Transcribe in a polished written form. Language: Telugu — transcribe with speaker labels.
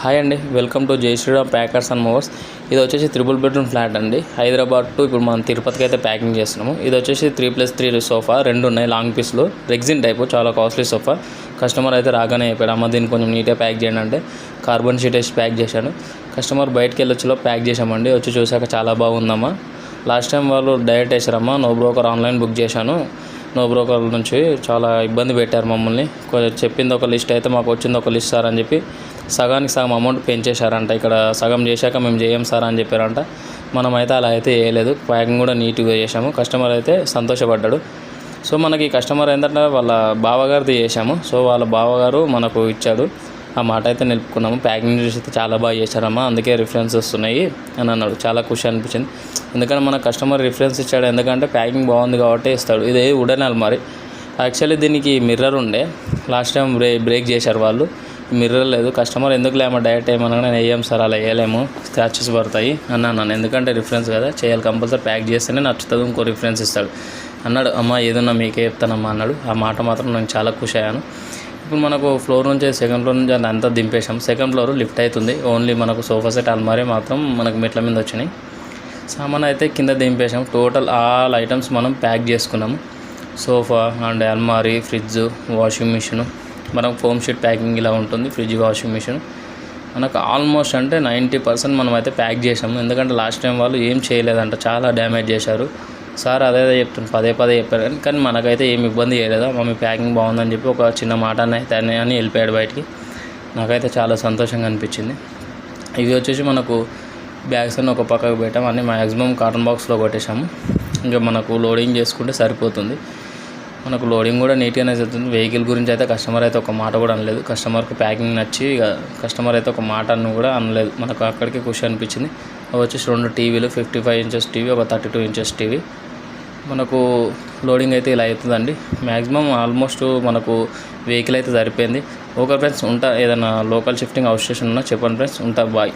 Speaker 1: హాయ్ అండి, వెల్కమ్ టు జై శ్రీరామ్ ప్యాకర్స్ అండ్ మూవర్స్. ఇది వచ్చేసి 3 బెడ్రూమ్ ఫ్లాట్ అండి. హైదరాబాద్ టు ఇప్పుడు మనం తిరుపతికి అయితే ప్యాకింగ్ చేస్తున్నాము. ఇది వచ్చేసి 3+3 సోఫా 2 ఉన్నాయి, లాంగ్ పీస్లో రెగ్జిన్ టైపు, చాలా కాస్ట్లీ సోఫా. కస్టమర్ అయితే రాగానే చెప్పాడు, అమ్మ దీన్ని కొంచెం నీట్గా ప్యాక్ చేయండి అంటే కార్బన్ షీట్ వేసి ప్యాక్ చేశాను. కస్టమర్ బయటకు వెళ్ళొచ్చులో ప్యాక్ చేశామండి. వచ్చి చూసాక చాలా బాగుందమ్మా, లాస్ట్ టైం వాళ్ళు డైరెక్ట్ వేసారమ్మా, నో బ్రోకర్ ఆన్లైన్ బుక్ చేశాను, నో బ్రోకర్ నుంచి చాలా ఇబ్బంది పెట్టారు మమ్మల్ని. చెప్పింది ఒక లిస్ట్ అయితే మాకు వచ్చింది ఒక లిస్ట్ సార్ అని చెప్పి సగానికి సగం అమౌంట్ పెంచేశారంట. ఇక్కడ సగం చేశాక మేము చేయం సార్ అని చెప్పారంట. మనమైతే అలా అయితే వేయలేదు, ప్యాకింగ్ కూడా నీట్గా చేసాము. కస్టమర్ అయితే సంతోషపడ్డాడు. సో మనకి కస్టమర్ ఏంటంటే వాళ్ళ బావగారిది చేసాము. సో వాళ్ళ బావగారు మనకు ఇచ్చాడు, ఆ మాట అయితే నిలుపుకున్నాము. ప్యాకింగ్ చేసి అయితే చాలా బాగా చేశారమ్మా, అందుకే రిఫరెన్స్ వస్తున్నాయి అని అన్నాడు. చాలా ఖుషి అనిపించింది, ఎందుకంటే మన కస్టమర్ రిఫరెన్స్ ఇచ్చాడు. ఎందుకంటే ప్యాకింగ్ బాగుంది కాబట్టి ఇస్తాడు. ఇది వుడెన్ అల్మారీ. యాక్చువల్లీ దీనికి మిర్రర్ ఉండే, లాస్ట్ టైం బ్రేక్ చేశారు వాళ్ళు. మిర్రర్ లేదు. కస్టమర్ ఎందుకు లేమో డైరెక్ట్ ఏమన్నా నేను వేయం సార్ అలా వేయలేము, స్క్రాచెస్ పడతాయి అన్నాను. ఎందుకంటే రిఫరెన్స్ కదా, చేయాలి కంపల్సరీ, ప్యాక్ చేస్తేనే నచ్చుతుంది, ఇంకో రిఫరెన్స్ ఇస్తాడు అన్నాడు. అమ్మ ఏదన్నా మీకే చెప్తానమ్మా అన్నాడు. ఆ మాట మాత్రం నేను చాలా ఖుషి అయ్యాను. ఇప్పుడు మనకు ఫ్లోర్ నుంచి సెకండ్ ఫ్లోర్ నుంచి అంతా దింపేశాం. సెకండ్ ఫ్లోర్ లిఫ్ట్ అవుతుంది. ఓన్లీ మనకు సోఫా సెట్ అల్మారీ మాత్రం మనకు మెట్ల మీద వచ్చినాయి. సామాన్ అయితే కింద దింపేశాం. టోటల్ ఆల్ ఐటమ్స్ మనం ప్యాక్ చేసుకున్నాము. సోఫా అండ్ అల్మారీ, ఫ్రిడ్జ్, వాషింగ్ మిషన్, మనకు ఫోమ్ షీట్ ప్యాకింగ్ ఇలా ఉంటుంది. ఫ్రిడ్జ్, వాషింగ్ మిషన్ మనకు ఆల్మోస్ట్ అంటే 90% మనం అయితే ప్యాక్ చేసాము. ఎందుకంటే లాస్ట్ టైం వాళ్ళు ఏం చేయలేదంట, చాలా డ్యామేజ్ చేశారు. సార్ అదే చెప్తాను, పదే చెప్పారు, కానీ మనకైతే ఏమి ఇబ్బంది చేయలేదు. మమ్మీ ప్యాకింగ్ బాగుందని చెప్పి ఒక చిన్న మాట అని వెళ్ళిపోయాడు బయటికి. నాకైతే చాలా సంతోషంగా అనిపించింది. ఇవి వచ్చేసి మనకు బ్యాగ్స్ అన్నీ ఒక పక్కకు పెట్టాము, అన్నీ మ్యాక్సిమం కాటన్ బాక్స్లో కొట్టేశాము. ఇంకా మనకు లోడింగ్ చేసుకుంటే సరిపోతుంది. మనకు లోడింగ్ కూడా నీట్గానే జరుగుతుంది. వెహికల్ గురించి అయితే కస్టమర్ అయితే ఒక మాట కూడా అనలేదు. కస్టమర్కి ప్యాకింగ్ నచ్చి కస్టమర్ అయితే ఒక మాట అన్న కూడా అనలేదు. మనకు అక్కడికి ఖుషి అనిపించింది. అవి వచ్చేసి 2 టీవీలు, 55 ఇంచెస్ టీవీ, ఒక 32 ఇంచెస్ టీవీ. మనకు లోడింగ్ అయితే ఇలా అవుతుందండి. మ్యాక్సిమం ఆల్మోస్ట్ మనకు వెహికల్ అయితే సరిపోయింది. ఓకే ఫ్రెండ్స్, ఉంటా. ఏదైనా లోకల్ షిఫ్టింగ్ హౌస్ స్టేషన్ ఉన్నా చెప్పండి ఫ్రెండ్స్, ఉంటా. బాయ్.